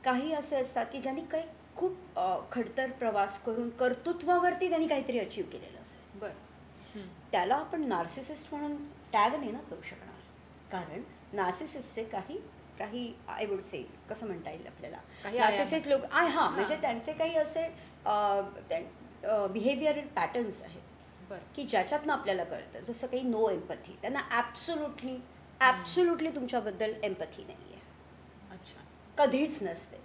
काही असे असतात की ज्यांनी काही खूप खडतर प्रवास करून कर्तृत्वावरती त्यांनी काहीतरी अचीव केलेलं असेल. बरं. त्याला आपण नार्सिसिस्ट म्हणून टॅग नाही ना करू शकणार, कारण नार्सिसिस्टचे काही आय वुड से कसं म्हणता येईल आपल्याला, नार्सिसिस्ट लोक म्हणजे त्यांचे काही असे बिहेवियरल पॅटर्न्स आहेत की ज्याच्यातनं आपल्याला कळतं. जसं काही नो एम्पथी, त्यांना ॲब्सोल्युटली तुमच्याबद्दल एम्पथी नाही आहे. अच्छा. कधीच नसते.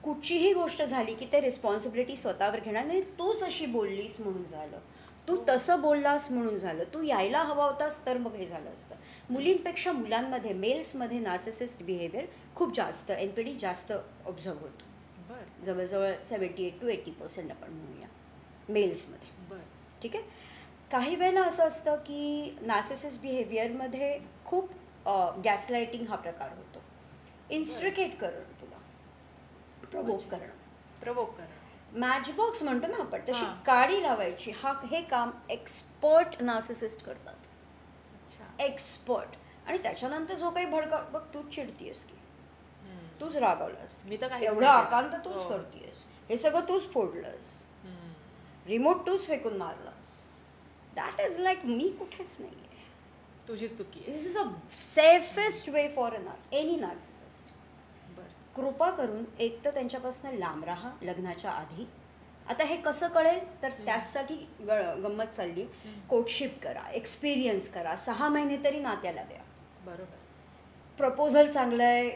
कुठचीही गोष्ट झाली की ते रिस्पॉन्सिबिलिटी स्वतःवर घेणार नाही. तूच अशी बोललीस म्हणून झालं, तू तसं बोललास म्हणून झालं, तू यायला हवा होतास तर मग हे झालं असतं. मुलींपेक्षा मुलांमध्ये, मेल्समध्ये नार्सिसिस्ट बिहेवियर खूप जास्त, NPD जास्त ऑब्झर्व होतो. बरं. जवळजवळ 78 to 80% आपण म्हणूया मेल्समध्ये. बरं. ठीक आहे. काही वेळेला असं असतं की नार्सिसिस्ट बिहेवियरमध्ये खूप गॅसलायटिंग हा प्रकार होतो. इन्स्ट्रिकेट करणं, तुला प्रवोक करणं, मॅचबॉक्स म्हणतो ना आपण, तशी काडी लावायची, हे काम एक्सपर्ट नार्सिसिस्ट करतात. एक्सपर्ट. आणि त्याच्यानंतर जो काही भडका, बघ तूच चिडतीयस की, तूच रागावलास, मी तर एवढं आकांत तूच करतीयस, हे सगळं तूच फोडलंस, रिमोट तूच फेकून मारलास. दॅट इज लाईक, मी कुठेच नाही आहे, तुझी चुकी आहे. This is a safest way for any narcissist. कृपा करून एक तर त्यांच्यापासून लांब राहा लग्नाच्या आधी. आता हे कसं कळेल तर त्यासाठी गंमत चालली, कोर्टशिप करा, एक्सपिरियन्स करा, 6 महिने तरी नात्याला द्या. बरोबर. प्रपोजल चांगलं आहे,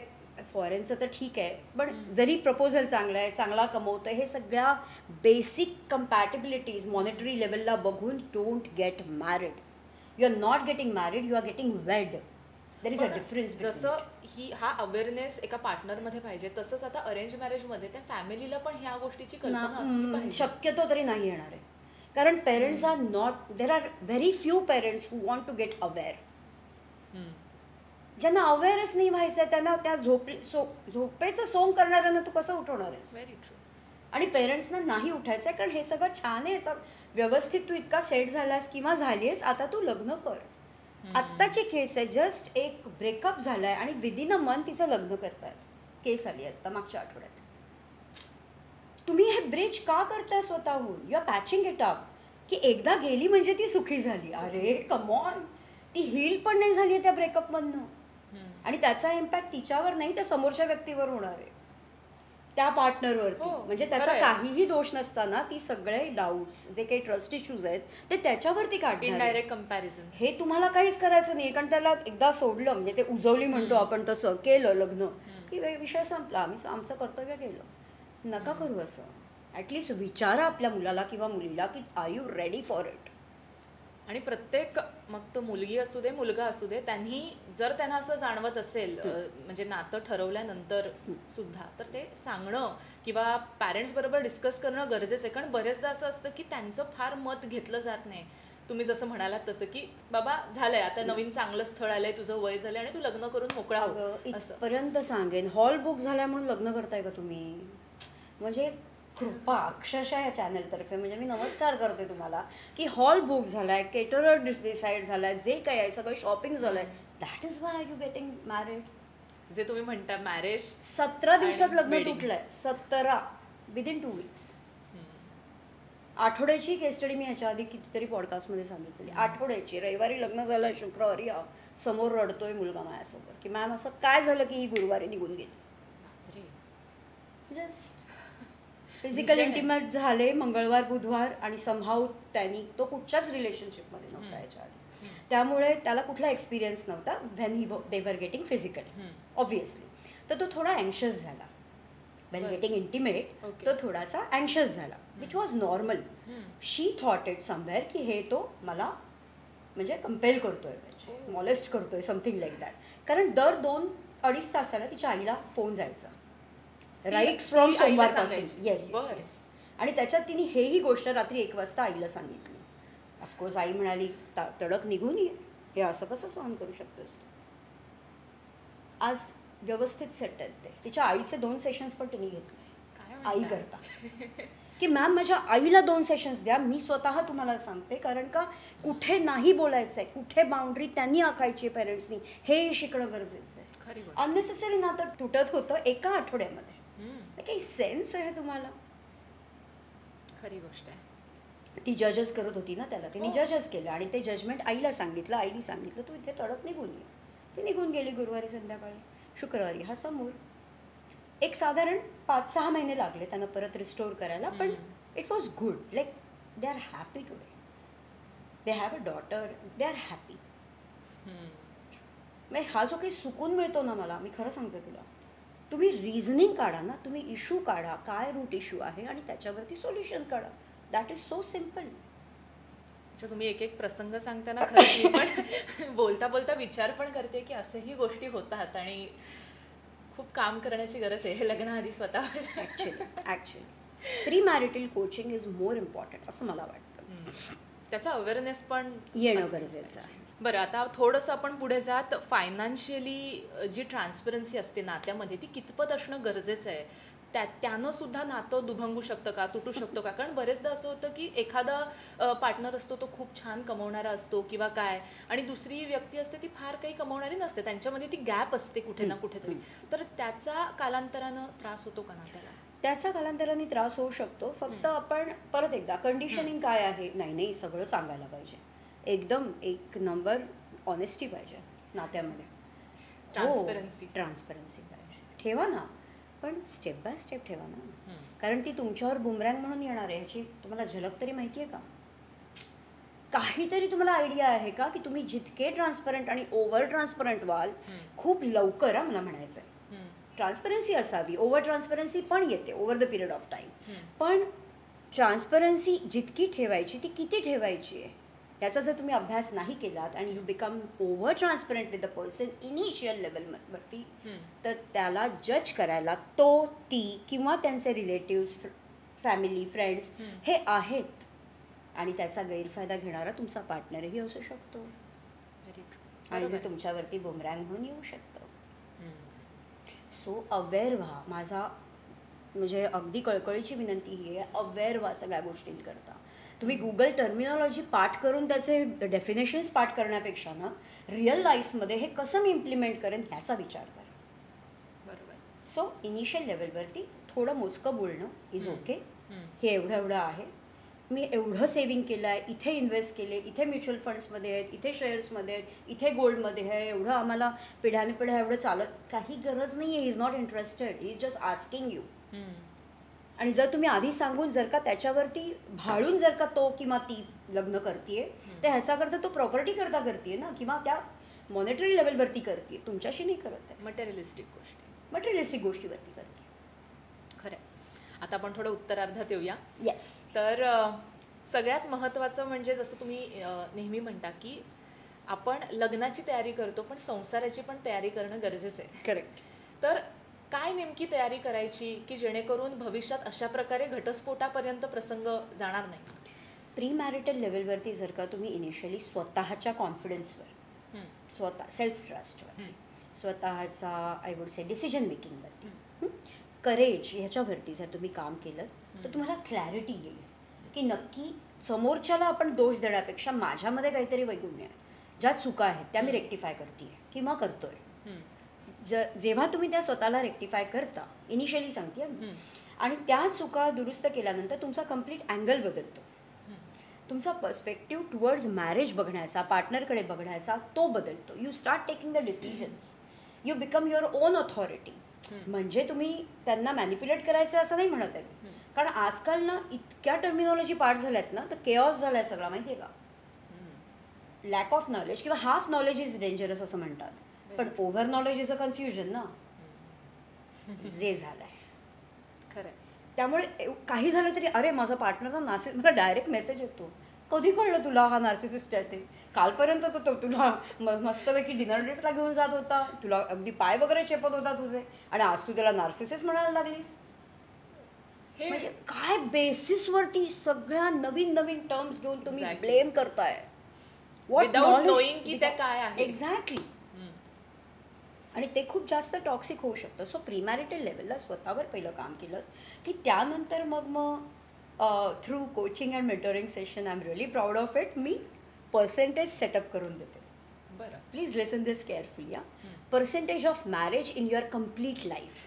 फॉरेनचं तर ठीक आहे, पण जरी प्रपोजल चांगलं आहे, चांगला कमवतं, हे सगळ्या बेसिक कम्पॅटिबिलिटीज मॉनिटरी लेवलला बघून don't get married. You are not getting married, you are getting wed. There is a difference. जसं हा अवेअरनेस एका पार्टनरमध्ये पाहिजे, तसंच आता अरेंज मॅरेजमध्ये त्या फॅमिलीला पण ह्या गोष्टीची कल्पना असली पाहिजे. शक्यतो तरी नाही येणार आहे, कारण parents are not, there are very few parents who want to get aware. ज्यांना अवेअरच नाही व्हायचं आहे त्यांना त्या झोपेचं सोंग करणाऱ्यांना तू कसं उठवणार आहेस? Very true. आणि पेरेंट्सना नाही उठायचं आहे, कारण हे सगळं छान आहे, तर व्यवस्थित तू इतका सेट झालास किंवा झाली आहेस, आता तू लग्न कर. आत्ताची केस आहे, जस्ट एक ब्रेकअप झाला आहे आणि विदिन अ मंथ तिचं लग्न करतायत. केस आली आहे आत्ता मागच्या आठवड्यात. तुम्ही हे ब्रिज का करताय स्वतःहून? You are patching it up, की एकदा गेली म्हणजे ती सुखी झाली. अरे कमॉन, ती हील पण नाही झाली आहे त्या ब्रेकअपमधनं, आणि त्याचा इम्पॅक्ट तिच्यावर नाही, त्या समोरच्या व्यक्तीवर होणार आहे, त्या पार्टनरवरती. म्हणजे त्याचा काहीही दोष नसताना ती सगळे डाऊट्स, जे काही ट्रस्ट इश्यूज आहेत ते त्याच्यावरती काढणार. Indirect comparison. हे तुम्हाला काहीच करायचं नाही, कारण त्याला एकदा सोडलं म्हणजे ते उजवली म्हणतो आपण, तसं केलं लग्न की विषय संपला, आम्ही आमचं कर्तव्य केलं. नका करू असं. ॲटलिस्ट विचारा आपल्या मुलाला किंवा मुलीला की are you ready for it. आणि प्रत्येक, मग तो मुलगी असू दे मुलगा असू दे, त्यांनी जर त्यांना असं जाणवत असेल, म्हणजे नातं ठरवल्यानंतर सुद्धा, तर ते सांगणं किंवा पॅरेंट्स बरोबर डिस्कस करणं गरजेचं आहे. कारण बरेचदा असं असतं की त्यांचं फार मत घेतलं जात नाही. तुम्ही जसं म्हणालात तसं की बाबा झालंय आता, नवीन चांगलं स्थळ आलंय, तुझं वय झालंय आणि तू लग्न करून मोकळा हो. इथपर्यंत सांगेन, हॉल बुक झाल्या म्हणून लग्न करताय का तुम्ही? म्हणजे कृपा अक्षरशः या चॅनलतर्फे म्हणजे मी नमस्कार करते तुम्हाला, की हॉल बुक झालाय, केटरर डिसाईड झालाय, जे काही आहे सगळं शॉपिंग झालंय, that is why are you getting married. जे तुम्ही म्हणता मॅरेज 17 दिवसात लग्न तुटलंय, 17 विदिन 2 weeks. आठवड्याची केस स्टडी मी ह्याच्या आधी कितीतरी पॉडकास्टमध्ये सांगितलेली. आठवड्याची, रविवारी लग्न झालं, शुक्रवारी समोर रडतोय मुलगा माझ्यासोबत की मॅम असं काय झालं की ही गुरुवारी निघून गेली. जस्ट फिजिकल इंटिमेट झाले मंगळवार बुधवार आणि समहाऊ त्यांनी तो कुठच्याच रिलेशनशिपमध्ये नव्हता याच्या आधी, त्यामुळे त्याला कुठला एक्सपिरियन्स नव्हता when they were getting physical obviously. तर तो थोडा अँशियस झाला वेन गेटिंग इंटिमेट. तो थोडासा अँशियस झाला which was normal. She thought it somewhere की हे तो मला म्हणजे कंपेल करतोय, म्हणजे मॉलेस्ट करतोय, समथिंग लाईक दॅट. कारण दर 2-2.5 तासाला तिच्या आईला फोन जायचा राईट फ्रॉम सोमवारपासून. Yes yes. आणि त्याच्यात तिने हेही गोष्ट रात्री 1 वाजता आईला सांगितली. ऑफकोर्स आई म्हणाली तडक निघून ये, हे असं कसं सहन करू शकतोस तू. आज व्यवस्थित सेट आहेत ते. तिच्या आईचे 2 सेशन्स पण तिने घेतले आई करता की मॅम माझ्या आईला 2 सेशन्स द्या, मी स्वतः तुम्हाला सांगते. कारण का कुठे नाही बोलायचं आहे, कुठे बाउंड्री त्यांनी आखायची आहे पेरेंट्सनी, हे शिकणं गरजेचं आहे. अननेसेसरी नातं तुटत होतं एका आठवड्यामध्ये. काही सेन्स आहे तुम्हाला? खरी गोष्ट आहे. ती जजच करत होती ना त्याला, तिने जजच केलं आणि ते जजमेंट आईला सांगितलं. आईने सांगितलं तू इथे तडक निघून ये. ती निघून गेली गुरुवारी संध्याकाळी. शुक्रवारी हा समोर. एक साधारण 5-6 महिने लागले त्यांना परत रिस्टोर करायला, पण it was good. Like they are happy today, they have a daughter, they are happy. मग हा जो काही सुकून मिळतो ना मला, मी खरं सांगते तुला, तुम्ही रिझनिंग काढा ना, तुम्ही इश्यू काढा, काय रूट इश्यू आहे आणि त्याच्यावरती सोल्युशन काढा. That is so simple. अच्छा, तुम्ही एक एक प्रसंग सांगताना खरंच मी पण बोलता बोलता विचार पण करते की असेही गोष्टी होतात आणि खूप काम करण्याची गरज आहे लग्नाआधी स्वतःवर. Actually pre marital coaching is more important असं मला वाटतं. त्याचा अवेअरनेस पण येणं गरजेचं आहे. बरं, आता थोडंसं आपण पुढे जात फायनान्शियली जी ट्रान्सपरन्सी असते नात्यामध्ये ती कितपत असणं गरजेचं आहे. त्यानं सुद्धा नातं दुभंगू शकतं का, तुटू शकतो का? कारण बरेचदा असं होतं की एखादा पार्टनर असतो तो खूप छान कमवणारा असतो किंवा काय, आणि दुसरी व्यक्ती असते ती फार काही कमवणारी नसते, त्यांच्यामध्ये ती गॅप असते कुठे ना कुठेतरी. तर त्याचा कालांतरानं त्रास होतो का नात्याला? त्याचा कालांतराने त्रास होऊ शकतो. फक्त आपण परत एकदा कंडिशनिंग काय आहे, नाही सगळं सांगायला पाहिजे. एकदम 1 नंबर ऑनेस्टी पाहिजे नात्यामध्ये. ट्रान्सपरन्सी पाहिजे. ठेवा ना, पण स्टेप बाय स्टेप ठेवा ना. कारण ती तुमच्यावर बुमरँग म्हणून येणार आहे ह्याची तुम्हाला झलक तरी माहिती आहे का? काहीतरी तुम्हाला आयडिया आहे का की तुम्ही जितके ट्रान्सपरंट आणि ओव्हर ट्रान्सपरंट व्हाल खूप लवकर, मला म्हणायचं आहे ट्रान्सपरन्सी असावी. ओव्हर ट्रान्सपरन्सी पण येते over the period of time, पण ट्रान्सपरन्सी जितकी ठेवायची ती किती ठेवायची आहे याचा जर तुम्ही अभ्यास नाही केलात आणि you become over transparent with the person initial लेवलवरती, तर त्याला जज करायला तो, ती किंवा त्यांचे रिलेटिव्स, फॅमिली, फ्रेंड्स हे आहेत आणि त्याचा गैरफायदा घेणारा तुमचा पार्टनरही असू शकतो आणि जे तुमच्यावरती बुमरँग म्हणून येऊ शकतं. सो अवेअर व्हा. माझा म्हणजे अगदी कळकळीची विनंती ही आहे, अवेअर व्हा सगळ्या गोष्टींकरता. तुम्ही गुगल टर्मिनॉलॉजी पाठ करून त्याचे डेफिनेशन्स पाठ करण्यापेक्षा ना रिअल लाईफमध्ये हे कसं मी इम्प्लिमेंट करेन ह्याचा विचार करा. बरोबर. सो इनिशियल लेवलवरती थोडं मोजकं बोलणं इज ओके. हे एवढं आहे, मी एवढं सेव्हिंग केलं आहे, इथे इन्व्हेस्ट केले, इथे म्युच्युअल फंड्समध्ये आहेत, इथे शेअर्समध्ये आहेत, इथे गोल्डमध्ये आहे, एवढं आम्हाला पिढ्यानपिढ्या एवढं चालत काही गरज नाही आहे. Is not interested, is just asking you. आणि जर तुम्ही आधी सांगून जर का त्याच्यावरती भाळून जर का तो किंवा ती लग्न करते तर ह्याच्याकरता तो प्रॉपर्टी करता करते ना, किंवा त्या मॉनिटरी लेवलवरती करते, तुमच्याशी नाही करत आहे. मटेरियलिस्टिक गोष्टीवरती करते. खरं. आता आपण थोडं उत्तरार्धात येऊया. येस. तर सगळ्यात महत्त्वाचं म्हणजे जसं तुम्ही नेहमी म्हणता की आपण लग्नाची तयारी करतो पण संसाराची पण तयारी करणं गरजेचं आहे. करेक्ट. तर काय नेमकी तयारी करायची की जेणेकरून भविष्यात अशा प्रकारे घटस्फोटापर्यंत प्रसंग जाणार नाही? प्री मॅरिटल लेवलवरती जर का तुम्ही इनिशियली स्वतःच्या कॉन्फिडन्सवर, स्वतः सेल्फ ट्रस्टवर, स्वतःचा आय वुड से डिसिजन मेकिंगवरती, करेज ह्याच्यावरती जर तुम्ही काम केलं तर तुम्हाला क्लॅरिटी येईल की नक्की समोरच्याला आपण दोष देण्यापेक्षा माझ्यामध्ये काहीतरी वैगुण्य आहे, ज्या चुका आहेत त्या मी रेक्टिफाय करते किंवा करतोय. जेव्हा तुम्ही त्या स्वतःला रेक्टिफाय करता, इनिशियली सांगते, आणि त्या चुका दुरुस्त केल्यानंतर तुमचा कम्प्लीट अँगल बदलतो. तुमचा पर्स्पेक्टिव्ह टुवर्ड्स मॅरेज बघण्याचा, पार्टनरकडे बघण्याचा तो बदलतो. You start taking the decisions, you become your on authority. म्हणजे तुम्ही त्यांना मॅनिप्युलेट करायचं असं नाही म्हणत आहे, कारण आजकाल ना इतक्या टर्मिनॉलॉजी पार्ट झाल्यात ना, तर केऑस झालाय सगळा, माहिती आहे का. लॅक ऑफ नॉलेज किंवा हाफ नॉलेज इज डेंजरस असं म्हणतात, पण over knowledge is a confusion ना, जे झालंय खरं. त्यामुळे काही झालं तरी अरे माझा पार्टनर ना नार्सिस, मला डायरेक्ट मेसेज येतो, कधी कळलं तुला हा नार्सिसिस्ट आहे ते, कालपर्यंत तो तुला मस्तपैकी डिनर डेटला घेऊन जात होता, तुला अगदी पाय वगैरे चेपत होता तुझे, आणि आज तू त्याला नार्सिसिस्ट म्हणायला लागलीस. म्हणजे काय बेसिसवरती सगळ्या नवीन नवीन टर्म्स घेऊन तुम्ही ब्लेम करताय, विदाउट नोईंग की त्या काय आहे. एक्झॅक्टली. आणि ते खूप जास्त टॉक्सिक होऊ शकतं. सो प्रीमॅरिटल लेवलला स्वतःवर पहिलं काम केलं, की त्यानंतर मग through coaching and mentoring session, I am really proud of it, मी पर्सेंटेज सेटअप करून देते. बरं. Please listen this carefully. Percentage of marriage in your complete life.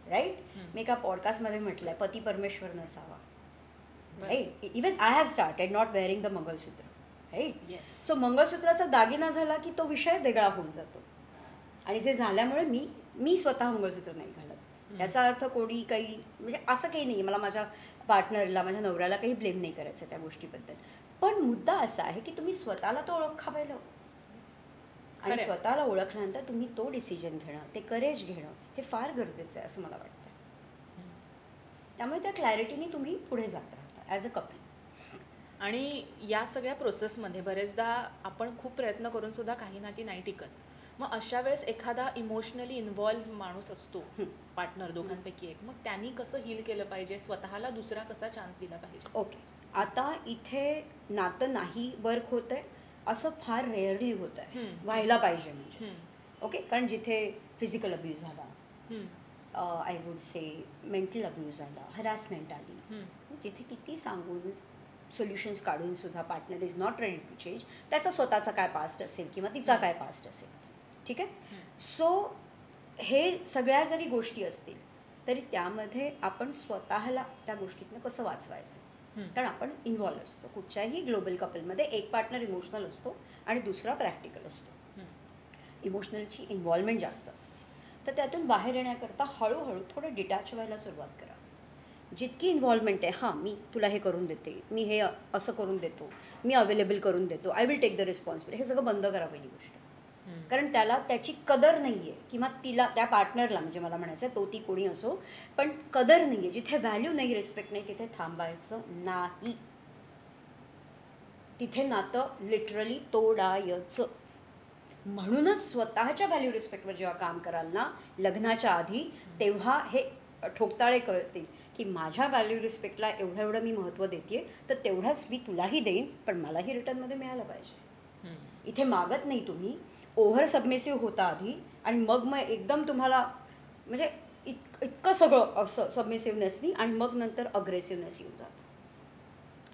Right. मी एका पॉडकास्टमध्ये म्हटलं आहे, पती परमेश्वर नसावा. Right. Even I have started not wearing the mangalsutra. Right. So मंगळसूत्राचा दागिना झाला की तो विषय वेगळा होऊन जातो, आणि जे झाल्यामुळे मी स्वतः मंगळसूत्र नाही घालत. याचा अर्थ कोणी काही म्हणजे असं काही नाही, मला माझ्या पार्टनरला, माझ्या नवऱ्याला काही ब्लेम नाही करायचं त्या गोष्टीबद्दल. पण मुद्दा असा आहे की तुम्ही स्वतःला तो ओळखा पाहिलं, आणि स्वतःला ओळखल्यानंतर तुम्ही तो डिसिजन घेणं, ते करेज घेणं हे फार गरजेचं आहे असं मला वाटतं. त्यामुळे त्या क्लॅरिटीने तुम्ही पुढे जात राहता ॲज अ कपल. आणि या सगळ्या प्रोसेसमध्ये बरेचदा आपण खूप प्रयत्न करून सुद्धा काही नाती नाही टिकत. मग अशा वेळेस एखादा इमोशनली इन्व्हॉल्व माणूस असतो, पार्टनर दोघांपैकी एक, मग त्यांनी कसं हील केलं पाहिजे, स्वतःला दुसरा कसा चान्स दिला पाहिजे. ओके. आता इथे नातं नाही वर्क होत आहे असं फार रेअरली होत आहे, व्हायला पाहिजे म्हणजे. ओके. कारण जिथे फिजिकल अब्यूज झाला, I would say mental abuse झाला, हरॅसमेंट आली, जिथे किती सांगून सोल्युशन्स काढून सुद्धा partner is not ready to change, त्याचा स्वतःचा काय पास्ट असेल किंवा तिचा काय पास्ट असेल, ठीक आहे. सो हे सगळ्या जरी गोष्टी असतील तरी त्यामध्ये आपण स्वतःला त्या गोष्टीतनं कसं वाचवायचं, कारण आपण इन्व्हॉल्व असतो. कुठच्याही ग्लोबल कपलमध्ये एक पार्टनर इमोशनल असतो आणि दुसरा प्रॅक्टिकल असतो. इमोशनलची इन्व्हॉल्वमेंट जास्त असते, तर त्यातून बाहेर येण्याकरता हळूहळू थोडं डिटॅच व्हायला सुरुवात करा. जितकी इन्व्हॉल्वमेंट आहे, हां मी तुला हे करून देते, मी हे असं करून देतो, मी अवेलेबल करून देतो, I will take the responsibility, हे सगळं बंद करा पहिली गोष्ट. कारण त्याला त्याची कदर नाही आहे, किंवा तिला त्या पार्टनरला, म्हणजे मला म्हणायचं तो ती कोणी असो, पण कदर नाही आहे. जिथे व्हॅल्यू नाही, रिस्पेक्ट नाही, तिथे थांबायचं नाही. तिथे नातं लिटरली तोडायचं. म्हणूनच स्वतःच्या व्हॅल्यू रिस्पेक्टवर जेव्हा काम कराल ना लग्नाच्या आधी, तेव्हा हे ठोकताळे कळतील की माझ्या व्हॅल्यू रिस्पेक्टला एवढं मी महत्त्व देते, तर तेवढाच मी तुलाही देईन, पण मलाही रिटर्नमध्ये मिळालं पाहिजे. इथे मागत नाही तुम्ही, ओव्हर सबमिसिव्ह होता आधी, आणि मग एकदम तुम्हाला म्हणजे इतकं सगळं असं सबमिसिव्हनेसनी, आणि मग नंतर अग्रेसिव्हनेस येऊन जातं.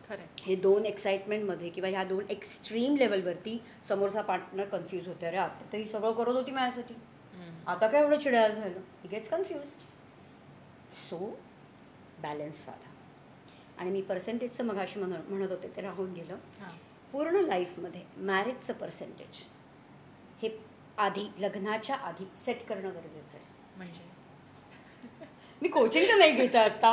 खरं. हे दोन एक्साइटमेंटमध्ये किंवा ह्या दोन एक्स्ट्रीम लेवलवरती समोरचा पार्टनर कन्फ्यूज होते. अरे आता तर ही सगळं करत होती माझ्यासाठी, आता काय एवढं चिडायला झालं, he gets confuse. So balance साधा. आणि मी पर्सेंटेजचं मगाशी म्हणत होते ते राहून गेलं. पूर्ण लाईफमध्ये मॅरेजचं पर्सेंटेज हे आधी, लग्नाच्या आधी सेट करणं गरजेचं आहे. म्हणजे मी कोचिंग तर नाही घेत आता,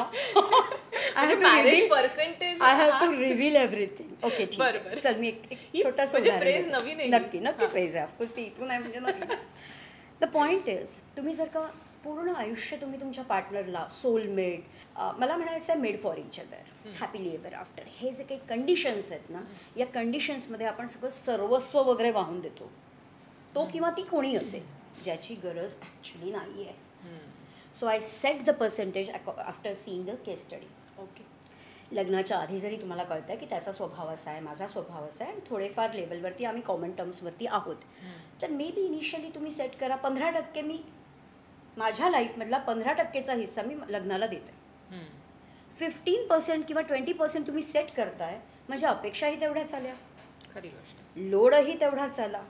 marriage percentage, I have to reveal everything. Okay ठीक आहे, चल मी एक छोटासा फ्रेज नवीन आहे. नक्की फ्रेज आहे, ऑफकोर्स ती इथून आहे म्हणजे नाही. द पॉईंट इज, तुम्ही जर का पूर्ण आयुष्य तुम्ही तुमच्या पार्टनरला सोलमेट, मला म्हणायचं आहे made for each other, happily ever after, हे जे काही कंडिशन्स आहेत ना, या कंडिशन्समध्ये आपण सगळं सर्वस्व वगैरे वाहून देतो. तो किंवा ती कोणी असेल ज्याची गरज ॲक्च्युली नाही आहे. So I set the percentage after seeing the case study. Okay. लग्नाच्या आधी जरी तुम्हाला कळतं की त्याचा स्वभाव असा आहे, माझा स्वभाव असा आहे, आणि थोडेफार लेवलवरती आम्ही कॉमन टर्म्सवरती आहोत, तर मे बी इनिशियली तुम्ही सेट करा 15% मी माझ्या लाईफमधला 15%चा हिस्सा मी लग्नाला देते. 15% किंवा 20% तुम्ही सेट करताय, म्हणजे अपेक्षाही तेवढ्याच आल्या, खरी गोष्ट, लोडही तेवढाच आला,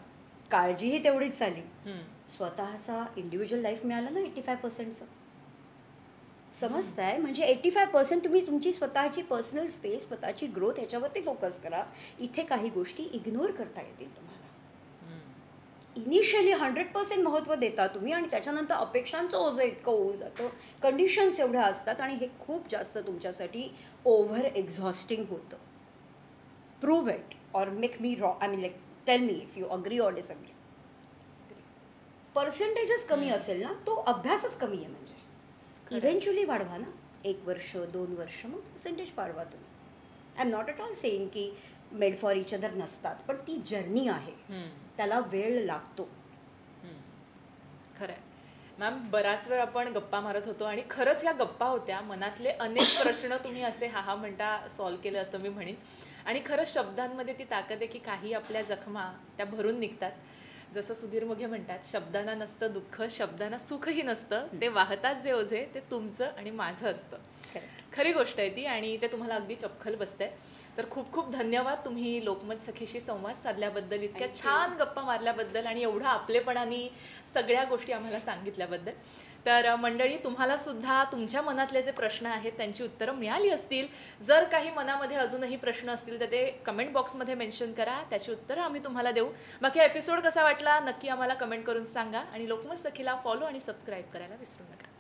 काळजीही तेवढीच आली, स्वतःचा इंडिव्हिज्युअल लाईफ मिळालं ना 85%चं. समजताय? म्हणजे 85% तुम्ही तुमची स्वतःची पर्सनल स्पेस, स्वतःची ग्रोथ ह्याच्यावरती फोकस करा. इथे काही गोष्टी इग्नोर करता येतील तुम्हाला. इनिशियली 100% महत्त्व देता तुम्ही आणि त्याच्यानंतर अपेक्षांचं ओझं इतकं होऊन जातं, कंडिशन्स एवढ्या असतात आणि हे खूप जास्त तुमच्यासाठी ओव्हर एक्झॉस्टिंग होतं. Prove it or make me raw, I mean like tell me if you agree or disagree. पर्सेंटेजच कमी असेल ना, तो अभ्यासच कमी आहे. म्हणजे इव्हेंच्युअली वाढवा ना, 1 वर्ष 2 वर्ष, मग पर्सेंटेज वाढवा तुम्ही. I am not at all saying की मेड फॉर इच अदर नसतात, पण ती जर्नी आहे, त्याला वेळ लागतो. खरं आहे मॅम. बराच वेळ आपण गप्पा मारत होतो आणि खरंच या गप्पा होत्या. मनातले अनेक प्रश्न तुम्ही असे हा म्हणता सॉल्व्ह केले असं मी म्हणेन. आणि खरंच शब्दांमध्ये ती ताकद आहे की काही आपल्या जखमा त्या भरून निघतात. जसं सुधीर मोघे म्हणतात, शब्दांना नसतं दुःख, शब्दांना सुखही नसतं, ते वाहतात जे ओझे ते तुमचं आणि माझं असतं. खरी गोष्ट आहे ती आणि ते तुम्हाला अगदी चपखल बसतंय. तर खूप खूप धन्यवाद तुम्ही लोकमत सखीशी संवाद साधल्याबद्दल, इतक्या छान गप्पा मारल्याबद्दल आणि एवढं आपलेपणाने सगळ्या गोष्टी आम्हाला सांगितल्याबद्दल. तर मंडळी, तुम्हाला सुद्धा तुमच्या मनातले जे प्रश्न आहेत त्यांची उत्तरं मिळाली असतील. जर काही मनामध्ये अजूनही प्रश्न असतील तर ते कमेंट बॉक्समध्ये मेन्शन करा, त्याची उत्तरं आम्ही तुम्हाला देऊ. बाकी एपिसोड कसा वाटला नक्की आम्हाला कमेंट करून सांगा आणि लोकमत सखीला फॉलो आणि सबस्क्राईब करायला विसरू नका.